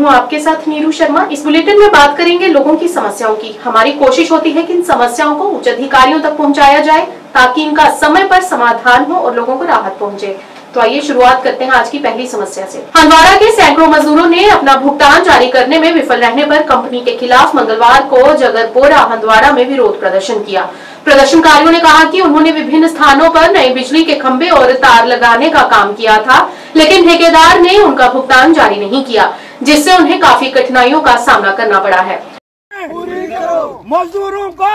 हूं आपके साथ नीरू शर्मा। इस बुलेटिन में बात करेंगे लोगों की समस्याओं की। हमारी कोशिश होती है कि इन समस्याओं को उच्च अधिकारियों तक पहुंचाया जाए ताकि इनका समय पर समाधान हो और लोगों को राहत पहुंचे। तो आइए शुरुआत करते हैं आज की पहली समस्या से। हंदवाड़ा के सैकड़ों मजदूरों ने अपना भुगतान जारी करने में विफल रहने पर कंपनी के खिलाफ मंगलवार को जगरपोरा हंदवाड़ा में विरोध प्रदर्शन किया। प्रदर्शनकारियों ने कहा कि उन्होंने विभिन्न स्थानों पर नए बिजली के खंभे और तार लगाने का काम किया था, लेकिन ठेकेदार ने उनका भुगतान जारी नहीं किया, जिससे उन्हें काफी कठिनाइयों का सामना करना पड़ा है। मजदूरों को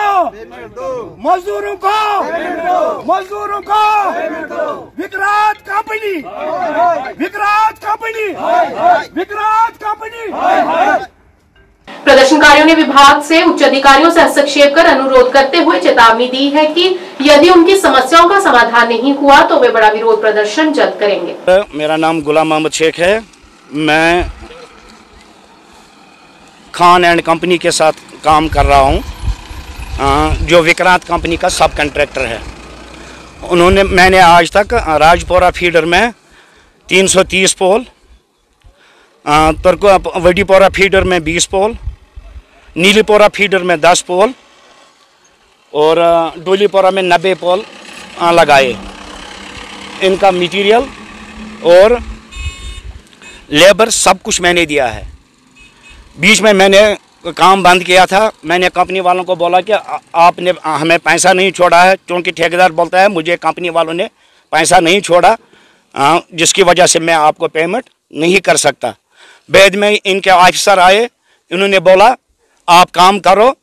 मजदूरों को मजदूरों को Vikrant company Vikrant company Vikrant company. प्रदर्शनकारियों ने विभाग से उच्च अधिकारियों से हस्तक्षेप कर अनुरोध करते हुए चेतावनी दी है कि यदि उनकी समस्याओं का समाधान नहीं हुआ तो वे बड़ा विरोध प्रदर्शन जल्द करेंगे। मेरा नाम गुलाम मोहम्मद शेख है। मैं खान एंड कंपनी के साथ काम कर रहा हूं, जो विक्रांत कंपनी का सब कॉन्ट्रैक्टर है। मैंने आज तक राजपोरा फीडर में 330 पोल, वडीपोरा फीडर में 20 पोल, नीलीपोरा फीडर में 10 पोल और डोलीपोरा में 90 पोल लगाए। इनका मटेरियल और लेबर सब कुछ मैंने दिया है। बीच में मैंने काम बंद किया था। मैंने कंपनी वालों को बोला कि आपने हमें पैसा नहीं छोड़ा है, क्योंकि ठेकेदार बोलता है मुझे कंपनी वालों ने पैसा नहीं छोड़ा, जिसकी वजह से मैं आपको पेमेंट नहीं कर सकता। बाद में इनके ऑफिसर आए, इन्होंने बोला आप काम करो,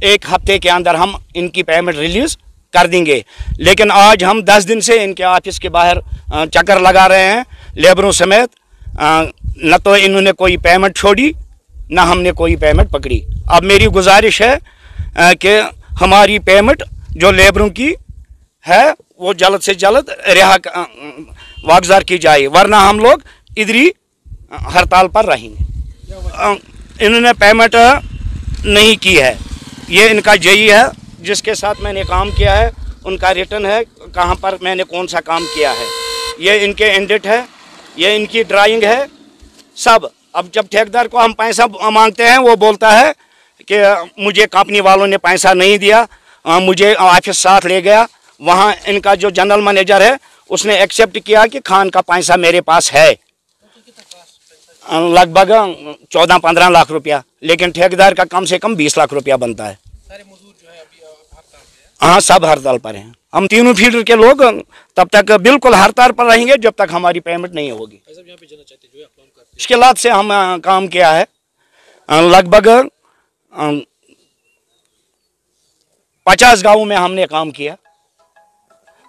1 हफ्ते के अंदर हम इनकी पेमेंट रिलीज़ कर देंगे। लेकिन आज हम 10 दिन से इनके ऑफिस के बाहर चक्कर लगा रहे हैं लेबरों समेत। न तो इन्होंने कोई पेमेंट छोड़ी, ना हमने कोई पेमेंट पकड़ी। अब मेरी गुजारिश है कि हमारी पेमेंट जो लेबरों की है वो जल्द से जल्द वागजार की जाए, वरना हम लोग इधर ही हड़ताल पर रहेंगे। इन्होंने पेमेंट नहीं की है। ये इनका जेई है जिसके साथ मैंने काम किया है, उनका रिटर्न है कहाँ पर मैंने कौन सा काम किया है। ये इनके एंडिट है, ये इनकी ड्राइंग है सब। अब जब ठेकेदार को हम पैसा मांगते हैं वो बोलता है कि मुझे कंपनी वालों ने पैसा नहीं दिया, मुझे ऑफिस साथ ले गया। वहाँ इनका जो जनरल मैनेजर है उसने एक्सेप्ट किया कि खान का पैसा मेरे पास है, लगभग 14-15 लाख रुपया, लेकिन ठेकेदार का कम से कम 20 लाख रुपया बनता है। सारे मजदूर जो है अभी हड़ताल पे हैं। हाँ, सब हड़ताल पर हैं। हम तीनों फीडर के लोग तब तक बिल्कुल हड़ताल पर रहेंगे जब तक हमारी पेमेंट नहीं होगी। इसके बाद से हम काम किया है, लगभग 50 गाँवों में हमने काम किया,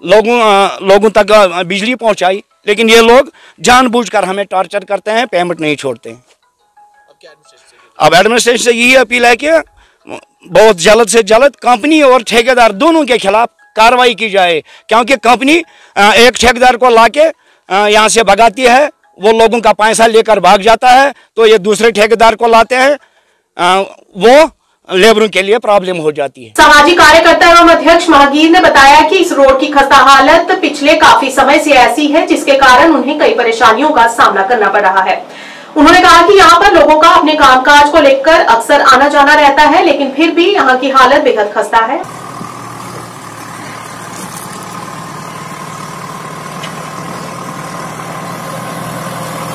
लोगों तक बिजली पहुंचाई, लेकिन ये लोग जानबूझकर हमें टॉर्चर करते हैं, पेमेंट नहीं छोड़ते हैं। अब एडमिनिस्ट्रेशन से यही अपील है कि बहुत जल्द से जल्द कंपनी और ठेकेदार दोनों के खिलाफ कार्रवाई की जाए, क्योंकि कंपनी एक ठेकेदार को लाके यहाँ से भगाती है, वो लोगों का पैसा लेकर भाग जाता है, तो ये दूसरे ठेकेदार को लाते हैं, वो लेबरों के लिए प्रॉब्लम हो जाती है। सामाजिक कार्यकर्ता एवं अध्यक्ष महागीर ने बताया कि इस रोड की खस्ता हालत पिछले काफी समय से ऐसी है, जिसके कारण उन्हें कई परेशानियों का सामना करना पड़ रहा है। उन्होंने कहा कि यहाँ पर लोगों का अपने कामकाज को लेकर अक्सर आना जाना रहता है, लेकिन फिर भी यहाँ की हालत बेहद खस्ता है।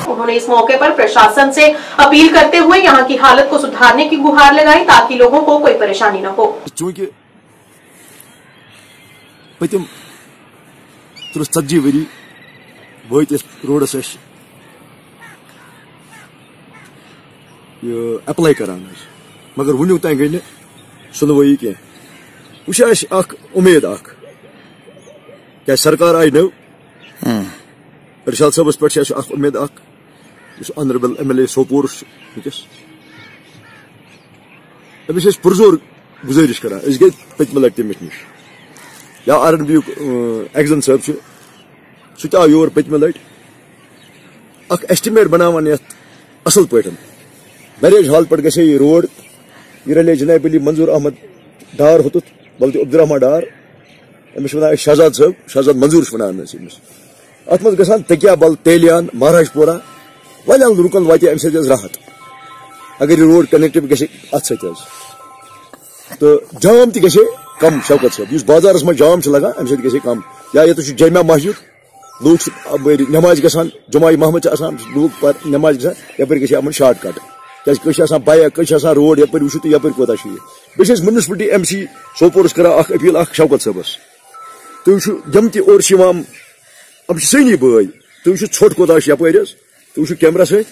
उन्होंने इस मौके पर प्रशासन से अपील करते हुए यहाँ की हालत को सुधारने की गुहार लगाई ताकि लोगों को कोई परेशानी न हो। चूंकि पतिम 40 वरी वत रोडस अप्लाई करान, मगर वुनुक तान गई सुनवाई कह। वह उम्मीद क्या सरकार आई नव, इरशाद साहबस पे उम्मीद ऑनरेबल MLA सोपोर अमिस पुरजोर गुजारिश करान, गई पतम लट तमिस नश, या RNB एक्जन साहब सह आव योर पतम लट एस्टिमेट बनावान असल पे मैरिज हॉल पे गई रोड यह रले जनाब अली मंजूर अहमद डार होत बल्कि अब्दुलरहमान डार अमिस वन शहजाद साहब शहजाद मंजूर वन अत मज ग तकिया बल तेलियान महाराजपुरा वाल लुकन वात अम राहत अगर रोड कनेक्टिव गए अत सत तो जाम तह गए कम शौकत साहब इस बाजारस में जाम लगा अम सत गए कम या ये जमिया मस्जिद लोग नमाज गसान जुमा महमद लोग नमाज गसान यपर गए शार्ट कट क्या बाइक क्या रोड यपर वो तो यपर कोता बस म्यूनसिपलिटी MC सोपोरस कर अपील शौकत साहबस तुम जम तम सनी बई तुम छोट कोता यपर तुम कैमरा सत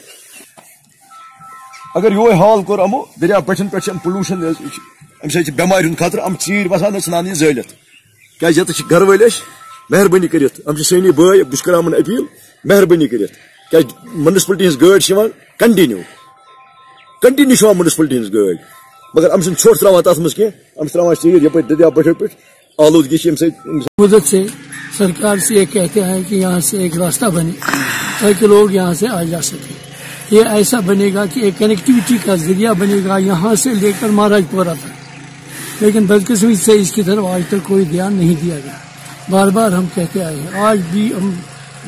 अगर यो हाल कोर अमो दरिया बचन पे पोलूशन अम सत बेमार खतर अम चीर बसान सान जलित क्या घर वल मेहरबानी कर सनी बई बस कर अपील मेहरबानी कर क्या म्यूनसिपलिटी गाड़ कंटिन्यू म्यूनसिपलिटी गाड़ मगर अम छोट त्रा तथ मज कह त्रा चीर यप दरिया बठो पे आलूदगी मदद से सरकार से ये कहते हैं कि यहाँ से एक रास्ता बने ताकि लोग यहाँ से आ जा सके। ये ऐसा बनेगा कि एक कनेक्टिविटी का जरिया बनेगा यहाँ से लेकर महाराजपुरा तक, लेकिन बदकिस्मती से इसकी तरफ आज तक कोई ध्यान नहीं दिया गया। बार बार हम कहते आए हैं, आज भी हम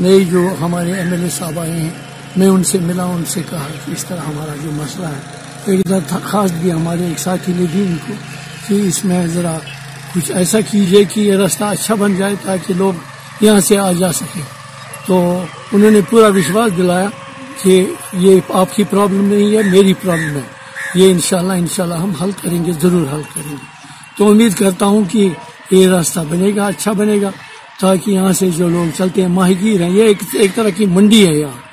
नए जो हमारे MLA साहब आए हैं, मैं उनसे मिला, उनसे कहा कि इस तरह हमारा जो मसला है, एक दरखास्त भी हमारे एक साथी ने दी उनको कि इसमें ज़रा कुछ ऐसा कीजिए कि ये रास्ता अच्छा बन जाए ताकि लोग यहाँ से आ जा सके। तो उन्होंने पूरा विश्वास दिलाया कि ये आपकी प्रॉब्लम नहीं है, मेरी प्रॉब्लम है, ये इंशाल्लाह हम हल करेंगे, ज़रूर हल करेंगे। तो उम्मीद करता हूँ कि ये रास्ता बनेगा, अच्छा बनेगा, ताकि यहाँ से जो लोग चलते हैं, माहीगीर हैं, ये एक तरह की मंडी है यहाँ,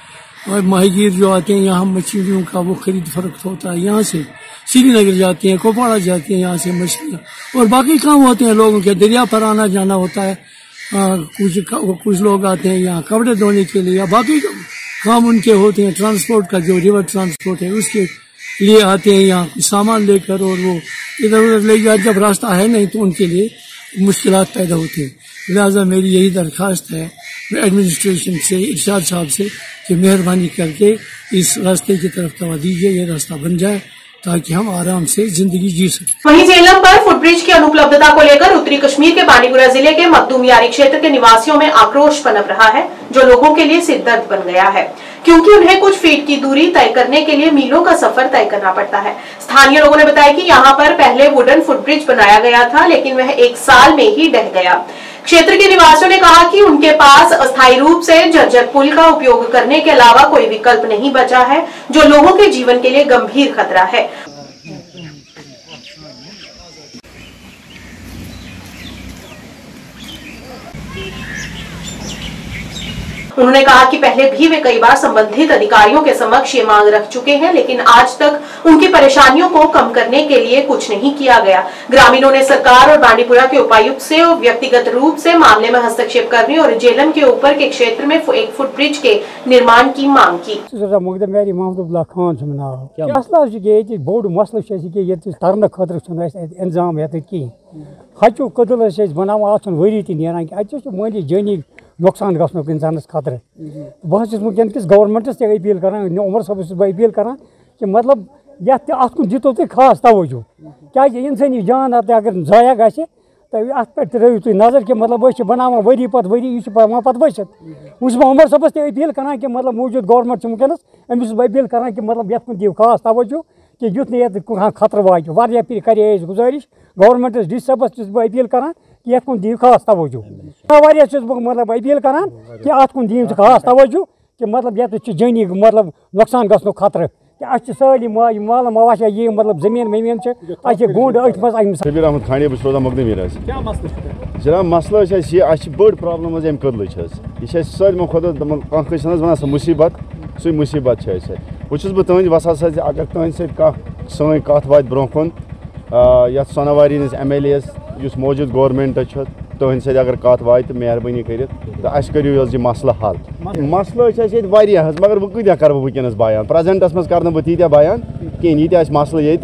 और माहीगीर जो आते हैं यहाँ मछलियों का वो खरीद फरोख्त होता है, यहाँ से श्रीनगर जाती हैं, कुपवाड़ा जाती हैं, यहाँ से मछलियाँ और बाकी काम होते हैं लोगों के, दरिया पर आना जाना होता है। कुछ लोग आते हैं यहाँ कपड़े धोने के लिए या बाकी काम उनके होते हैं, ट्रांसपोर्ट का जो रिवर ट्रांसपोर्ट है उसके लिए आते हैं यहाँ सामान लेकर, और वो इधर उधर ले जाए। जब रास्ता है नहीं तो उनके लिए मुश्किलात पैदा होती हैं। लिहाजा मेरी यही दरख्वास्त है एडमिनिस्ट्रेशन से, इरशाद साहब से, कि मेहरबानी करके इस रास्ते की तरफ तवज्जो दीजिए, ये रास्ता बन जाए ताकि हम आराम से जिंदगी जी सकें। वहीं झेलम पर फुटब्रिज की अनुपलब्धता को लेकर उत्तरी कश्मीर के बांडीपुरा जिले के मखदूम यारी क्षेत्र के निवासियों में आक्रोश पनप रहा है, जो लोगों के लिए सिरदर्द बन गया है, क्योंकि उन्हें कुछ फीट की दूरी तय करने के लिए मीलों का सफर तय करना पड़ता है। स्थानीय लोगों ने बताया कि यहाँ पर पहले वुडन फुटब्रिज बनाया गया था, लेकिन वह 1 साल में ही ढह गया। क्षेत्र के निवासियों ने कहा कि उनके पास अस्थायी रूप से जर्जर पुल का उपयोग करने के अलावा कोई विकल्प नहीं बचा है, जो लोगों के जीवन के लिए गंभीर खतरा है। उन्होंने कहा कि पहले भी वे कई बार संबंधित अधिकारियों के समक्ष ये मांग रख चुके हैं, लेकिन आज तक उनकी परेशानियों को कम करने के लिए कुछ नहीं किया गया। ग्रामीणों ने सरकार और बांडीपुरा के उपायुक्त से व्यक्तिगत रूप से मामले में हस्तक्षेप करने और झेलम के ऊपर के क्षेत्र में एक फुटब्रिज के निर्माण की मांग की। हचु कदल बनान वरी तरान माली जानी नुकसान गो इंसानस खतर बह वनकस गवर्नमेंटस अपील कर उमर साहब बह अपील कर कि मतलब अत दितो तुम खास तवज्जो क्या इंसानी जान अगर जाया ग अत पे त्रो तुम नजर कि मतलब बनान वरी पत वरी यह पे बचित वह उमर साहबस अपील कर कि मतलब मौजूद गवर्नमेंट वनकस अमिस अपील कर कि मतलब ये दिव खास तवज्जो कि युथ ना खतर वात वारिया फिर करे गुजारिश गवर्नमेंटस डी साहबस अपील कर कि ये दिव खास तवज्जो वारिया मतलब अपील कर कि अत कुन दिव खास तवज्जो कि मतलब ये जानी मतलब नुकसान गो खतर कि अ सारी माल मवाशा ये मतलब जमीन वमीन गुंड अथ मज सबीर अहमद खानी बस रोजान मखदूम जनाब मसला यह बड़ प्रॉब्लम अम कदल यह सारे खुद वन सह मुसीबत सही मुसीबत वह तुंद वसा अगर तुंद सी कत वात ब्रो कुन ये सोनावारी MLA मौजूद गवर्नमेंट तुंद सत अगर कत वात मेहरबानी कर करो यह मसला हल मसला वारिया मगर वह कत्या कर वनकस बयान प्रेजेंटस मज कर तीत्या बयान कहें ये मसला ये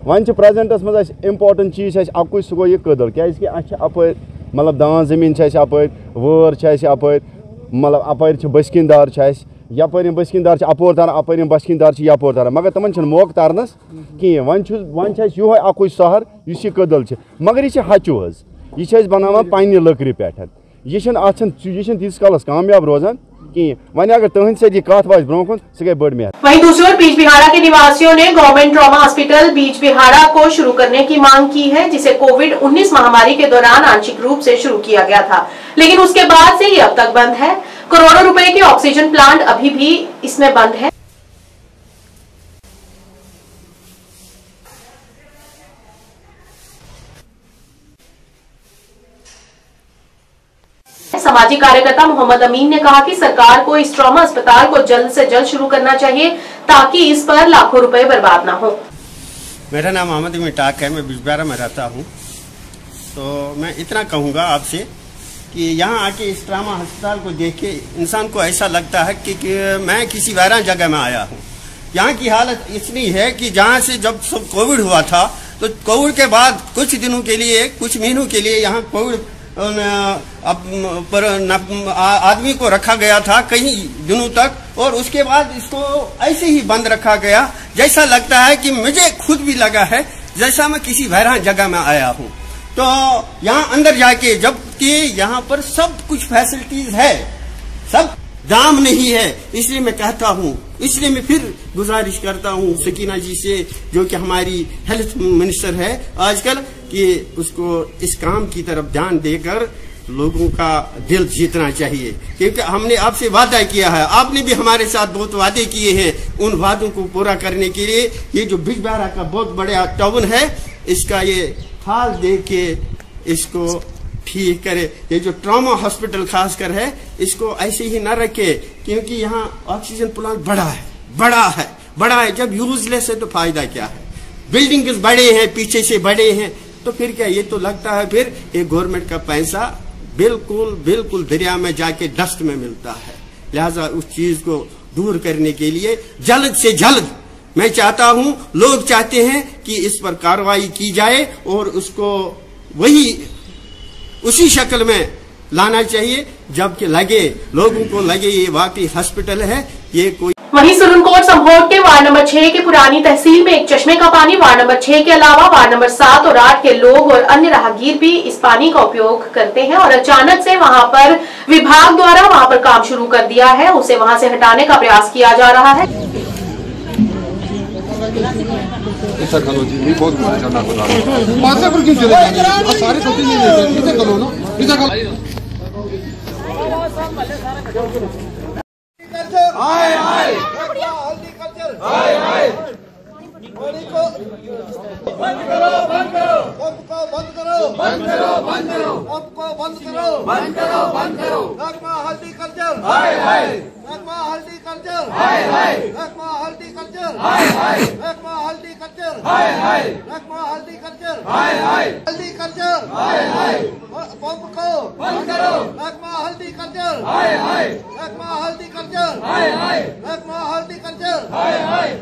वन प्रेजेंटस मज इम्पोर्टेंट चीज अकुई सह गो यह कदल क्या अप मतलब दान जमीन अप वर अप मतलब अपर बसकिनदार यपर बसकिनदार अपोर तार अपर बसकिनदार यपोर तार मगर तमन मौक तरनस कहें वन यो अकुई शहर इस कदल मगर यह हचु यह बनान पन्ने लकड़ पे यह तीस कालस कामयाब रोजान कहें वन अगर तुहद सदी कत वाज ब्रोह कुन सह गई बड़ मेहरबानी। वहीं दूसरी ओर बीजबिहाड़ा के निवासियों ने गवर्नमेंट ट्रॉमा हॉस्पिटल बीजबिहाड़ा को शुरू करने की मांग की है, जिसे कोविड-19 महामारी के दौरान आंशिक रूप से शुरू किया गया था, लेकिन उसके बाद से ये अब तक बंद है। करोड़ों रुपए के ऑक्सीजन प्लांट अभी भी इसमें बंद है। सामाजिक कार्यकर्ता मोहम्मद अमीन ने कहा कि सरकार को इस ट्रॉमा अस्पताल को जल्द से जल्द शुरू करना चाहिए ताकि इस पर लाखों रुपए बर्बाद ना हो। मेरा नाम मोहम्मद अमीन टाक है, मैं बीजबिहाड़ा में रहता हूँ। तो मैं इतना कहूँगा आपसे कि यहाँ आके इस ट्रॉमा अस्पताल को देख के इंसान को ऐसा लगता है कि मैं किसी वैरान जगह में आया हूँ। यहाँ की हालत इतनी है कि जहाँ से जब सब कोविड हुआ था तो कोविड के बाद कुछ दिनों के लिए, कुछ महीनों के लिए यहाँ कोविड पर आदमी को रखा गया था कई दिनों तक, और उसके बाद इसको ऐसे ही बंद रखा गया। जैसा लगता है कि मुझे खुद भी लगा है जैसा मैं किसी वैरान जगह में आया हूँ। तो यहाँ अंदर जाके, जबकि यहाँ पर सब कुछ फैसिलिटीज है, सब दाम नहीं है, इसलिए मैं कहता हूँ, इसलिए मैं फिर गुजारिश करता हूँ सकीना जी से, जो कि हमारी हेल्थ मिनिस्टर है आजकल, कि उसको इस काम की तरफ ध्यान देकर लोगों का दिल जीतना चाहिए, क्योंकि हमने आपसे वादा किया है, आपने भी हमारे साथ बहुत वादे किए हैं। उन वादों को पूरा करने के लिए ये जो बीजबिहाड़ा का बहुत बड़ा टाउन है, इसका ये हाल देख के इसको ठीक करे। ये जो ट्रॉमा हॉस्पिटल खासकर है, इसको ऐसे ही न रखे, क्योंकि यहाँ ऑक्सीजन प्लांट बड़ा है। जब यूजलेस है तो फायदा क्या है? बिल्डिंग बड़े हैं, पीछे से बड़े हैं, तो फिर क्या? ये तो लगता है फिर ये गवर्नमेंट का पैसा बिल्कुल दरिया में जाके डस्ट में मिलता है। लिहाजा उस चीज को दूर करने के लिए जल्द से जल्द मैं चाहता हूं, लोग चाहते हैं कि इस पर कार्रवाई की जाए और उसको उसी शक्ल में लाना चाहिए, जबकि लोगों को लगे ये वाकई हॉस्पिटल है, ये कोई। वहीं सुरनकोट संभोट के वार्ड नंबर 6 के पुरानी तहसील में एक चश्मे का पानी वार्ड नंबर 6 के अलावा वार्ड नंबर 7 और 8 के लोग और अन्य राहगीर भी इस पानी का उपयोग करते हैं, और अचानक से वहां पर विभाग द्वारा वहां पर काम शुरू कर दिया है, उसे वहां से हटाने का प्रयास किया जा रहा है।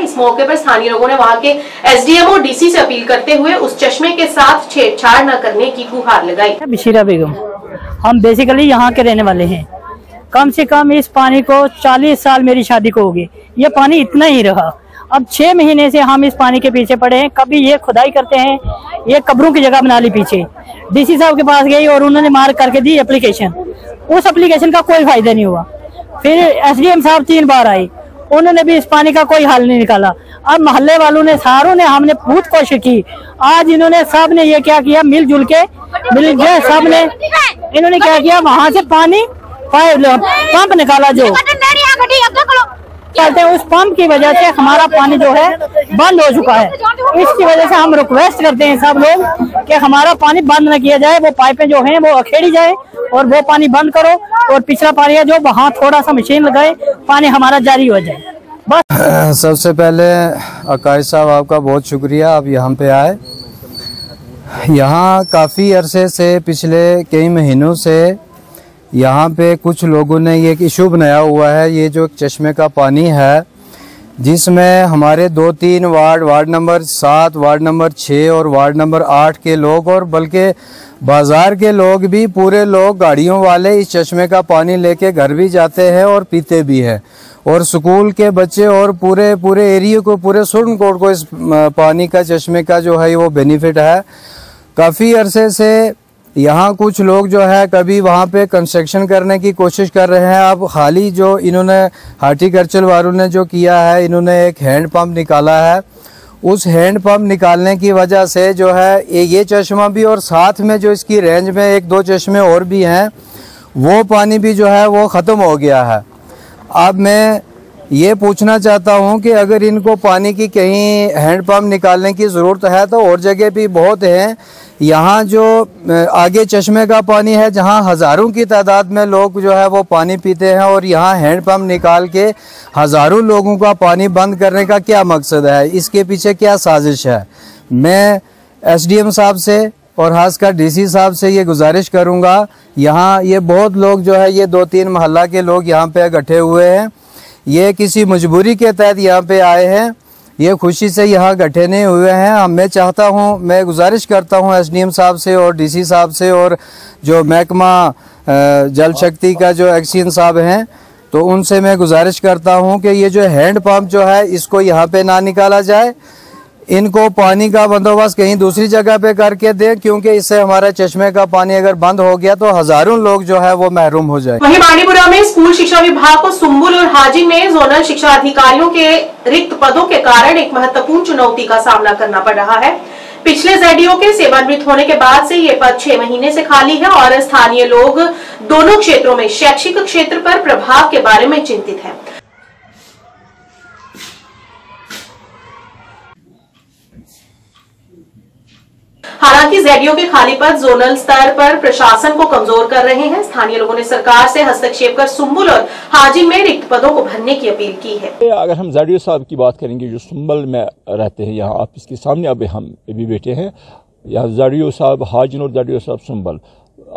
इस मौके पर स्थानीय लोगों ने वहां के एसडीएम और डीसी से अपील करते हुए उस चश्मे के साथ छेड़छाड़ न करने की गुहार लगाई। बशीरा बेगम, हम बेसिकली यहाँ के रहने वाले हैं। कम से कम इस पानी को 40 साल मेरी शादी को हो गई, ये पानी इतना ही रहा। अब 6 महीने से हम इस पानी के पीछे पड़े हैं। कभी ये खुदाई करते हैं, ये कब्रों की जगह बना ली पीछे। डीसी साहब के पास गई और उन्होंने मार्क करके दी एप्लीकेशन, उस एप्लीकेशन का कोई फायदा नहीं हुआ। फिर एसडीएम साहब 3 बार आए, उन्होंने भी इस पानी का कोई हल नहीं निकाला। अब मोहल्ले वालों ने, सारों ने, हमने बहुत कोशिश की। आज इन्होंने सब ने ये क्या किया, मिलजुल के सब ने इन्होंने क्या किया, वहाँ से पानी पंप निकाला, जो कहते हैं उस पंप की वजह से हमारा पानी जो है बंद हो चुका है। इसकी वजह से हम रिक्वेस्ट करते हैं सब लोग कि हमारा पानी बंद न किया जाए, वो पाइपें जो हैं वो अखेड़ी जाए और वो पानी बंद करो, और पिछला पानी है जो वहाँ थोड़ा सा मशीन लगाए, पानी हमारा जारी हो जाए बस। सबसे पहले अकाश साहब आपका बहुत शुक्रिया, आप यहाँ पे आए। यहाँ काफ़ी अरसे से, पिछले कई महीनों से यहाँ पे कुछ लोगों ने ये इशू बनाया हुआ है, ये जो चश्मे का पानी है, जिसमें हमारे 2-3 वार्ड नंबर 7, वार्ड नंबर 6 और वार्ड नंबर 8 के लोग, और बल्कि बाज़ार के लोग भी, पूरे लोग गाड़ियों वाले इस चश्मे का पानी लेके घर भी जाते हैं और पीते भी हैं। और स्कूल के बच्चे और पूरे एरिया को, पूरे सुरनकोट को इस पानी का, चश्मे का जो है वो बेनिफिट है। काफ़ी अरसे से यहाँ कुछ लोग जो है कभी वहाँ पे कंस्ट्रक्शन करने की कोशिश कर रहे हैं। अब खाली जो इन्होंने हार्टिकल्चर वालों ने जो किया है, इन्होंने एक हैंड पंप निकाला है। उस हैंड पंप निकालने की वजह से जो है ये चश्मा भी और साथ में जो इसकी रेंज में 1-2 चश्मे और भी हैं, वो पानी भी जो है वो ख़त्म हो गया है। अब मैं ये पूछना चाहता हूँ कि अगर इनको पानी की कहीं हैंड पंप निकालने की ज़रूरत है तो और जगह भी बहुत हैं। यहाँ जो आगे चश्मे का पानी है, जहाँ हज़ारों की तादाद में लोग जो है वो पानी पीते हैं, और यहाँ हैंड पंप निकाल के हज़ारों लोगों का पानी बंद करने का क्या मकसद है, इसके पीछे क्या साजिश है। मैं SDM साहब से और खासकर DC साहब से ये गुजारिश करूँगा, यहाँ ये बहुत लोग जो है ये 2-3 मोहल्ला के लोग यहाँ पे इकट्ठे हुए हैं, ये किसी मजबूरी के तहत यहाँ पे आए हैं, ये खुशी से यहाँ इकट्ठे नहीं हुए हैं। मैं चाहता हूँ, मैं गुजारिश करता हूँ SDM साहब से और DC साहब से और जो महकमा जल शक्ति का जो एक्शन साहब हैं, तो उनसे मैं गुजारिश करता हूँ कि ये जो हैंड पंप जो है इसको यहाँ पे ना निकाला जाए, इनको पानी का बंदोबस्त कहीं दूसरी जगह पे करके दें, क्योंकि इससे हमारा चश्मे का पानी अगर बंद हो गया तो हजारों लोग जो है वो महरूम हो जाए। वहीं बांडीपुरा में स्कूल शिक्षा विभाग को सुंबुल और हाजिन में जोनल शिक्षा अधिकारियों के रिक्त पदों के कारण एक महत्वपूर्ण चुनौती का सामना करना पड़ रहा है। पिछले ZDO के सेवानिवृत्त होने के बाद से ये पद 6 महीने से खाली है और स्थानीय लोग दोनों क्षेत्रों में शैक्षिक क्षेत्र पर प्रभाव के बारे में चिंतित है। हालांकि ZDO के खाली पद जोनल स्तर पर प्रशासन को कमजोर कर रहे हैं। स्थानीय लोगों ने सरकार से हस्तक्षेप कर सुंबुल और हाजिन में रिक्त पदों को भरने की अपील की है। अगर हम ZDO साहब की बात करेंगे जो सुंबल में रहते हैं, यहाँ आप इसके सामने अब हम भी बैठे हैं, यहाँ ZDO साहब हाजिन और ZDO साहब सुंबल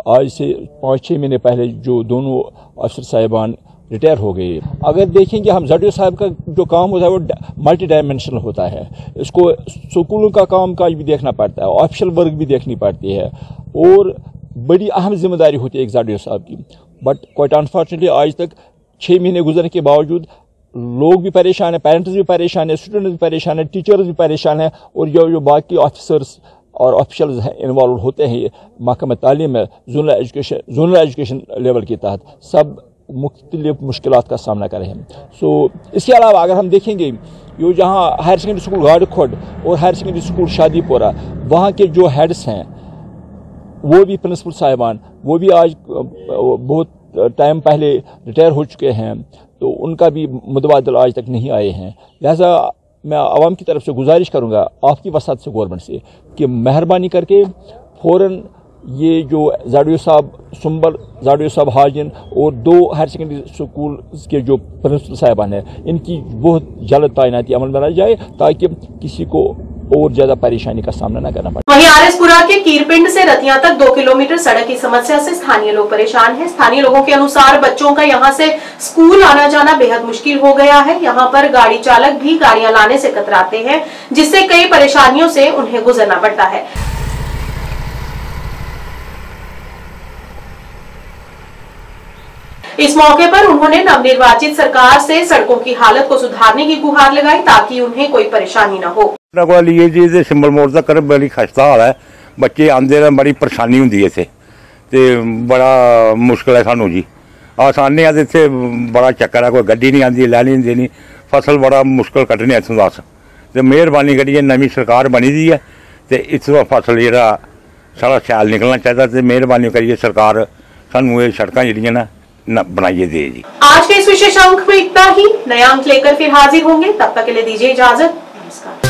आज से 5-6 महीने पहले जो दोनों अफसर साहिबान रिटायर हो गए। अगर देखेंगे हम ZDO साहब का जो काम होता है वो मल्टी डायमेंशनल होता है, इसको स्कूलों का काम काज भी देखना पड़ता है, ऑफिशियल वर्क भी देखनी पड़ती है और बड़ी अहम जिम्मेदारी होती है एक ZDO साहब की। बट क्वाइट अनफॉर्चुनेटली आज तक 6 महीने गुजरने के बावजूद लोग भी परेशान हैं, पेरेंट्स भी परेशान हैं, स्टूडेंट्स भी परेशान हैं, टीचर्स भी परेशान हैं और जो बाकी ऑफिसर्स और ऑफिशियल्स इन्वॉल्व होते हैं महकमा तालीम में जोनल एजुकेशन लेवल के तहत, सब मुख्तलिफ मुश्किलात का सामना कर रहे हैं। सो इसके अलावा अगर हम देखेंगे ये जहाँ हायर सेकेंडरी स्कूल गाड़खोड और हायर सेकेंडरी स्कूल शादीपुरा, वहाँ के जो हेड्स हैं वो भी प्रिंसिपल साहिबान वो भी आज बहुत टाइम पहले रिटायर हो चुके हैं, तो उनका भी मुतबादल आज तक नहीं आए हैं। लिहाजा मैं आवाम की तरफ से गुजारिश करूँगा आपकी वसात से गवर्नमेंट से कि मेहरबानी करके फ़ौरन ये जो ZDO साहब सुंबल, ZDO साहब हाजिन और 2 हायर सेकेंडरी स्कूल के जो प्रिंसिपल साहिबान हैं, इनकी बहुत जल्द तैनाती अमल में लाई जाए ताकि किसी को और ज्यादा परेशानी का सामना न करना पड़े। वहीं RSपुरा के कीरपिंड से रतिया तक 2 किलोमीटर सड़क की समस्या से स्थानीय लोग परेशान हैं। स्थानीय लोगों के अनुसार बच्चों का यहां से स्कूल आना जाना बेहद मुश्किल हो गया है। यहां पर गाड़ी चालक भी गाड़ियां लाने से कतराते हैं, जिससे कई परेशानियों से उन्हें गुजरना पड़ता है। इस मौके पर उन्होंने नवनिर्वाचित सरकार से सड़कों की हालत को सुधारने की गुहार लगाई ताकि उन्हें कोई परेशानी न हो। जी सिंबल मोड़ तक बड़ी खस्ता हाल है, बच्चे आंदे ने बड़ी परेशानी होंदी है इत्थे ते बड़ा मुश्किल है सानू जी। आसानी है इत्थे बड़ा चक्कर है, कोई गड्डी नहीं आती, लैनी नहीं देनी, फसल बड़ा मुश्किल कट्टने इत्थों दस ते मेहरबानी करिए नवीं सरकार बनी दी है ते इत्थों फसल जेह्ड़ा सारा शैल निकलना चाहिए ते मेहरबानी करिए सरकार सानू ये सड़कां जेह्ड़ियां न बनाइए दे जी। आज के इस विशेष अंक में इतना ही। नया अंक लेकर फिर हाजिर होंगे, तब तक के लिए दीजिए इजाजत। नमस्कार।